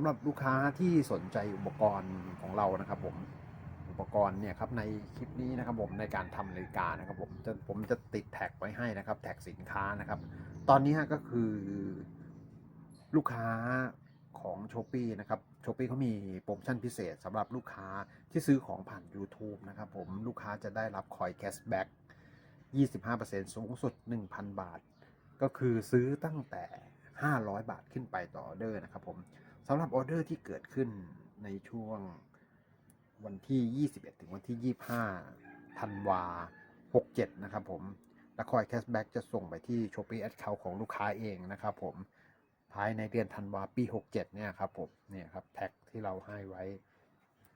ำหรับลูกค้าที่สนใจอุปกรณ์ของเรานะครับผมอุปกรณ์เนี่ยครับในคลิปนี้นะครับผมในการทำนาฬิกานะครับผมจะติดแท็กไว้ให้นะครับแท็กสินค้านะครับตอนนี้ก็คือลูกค้าของ Shopee นะครับ Shopee เขามีโปรโมชั่นพิเศษสำหรับลูกค้าที่ซื้อของผ่าน YouTube นะครับผมลูกค้าจะได้รับคอยแคชแบ็ก 25% สูงสุด 1,000 บาทก็คือซื้อตั้งแต่500 บาทขึ้นไปต่อออเดอร์นะครับผมสำหรับออเดอร์ที่เกิดขึ้นในช่วงวันที่ 21 ถึงวันที่ 25 ธันวา 67 นะครับผมและคอยแคชแบ็กจะส่งไปที่ Shopee Account ของลูกค้าเองนะครับผมภายในเดือนธันวาปี 67 เนี่ยครับผมเนี่ยครับแท็กที่เราให้ไว้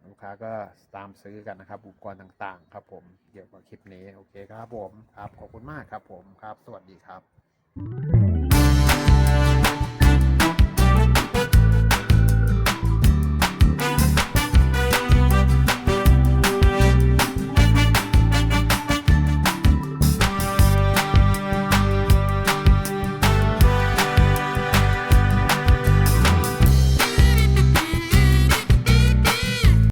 ลูกค้าก็ตามซื้อกันนะครับอุปกรณ์ต่างๆครับผมเกี่ยวกับคลิปนี้โอเคครับผมครับขอบคุณมากครับผมครับสวัสดีครับ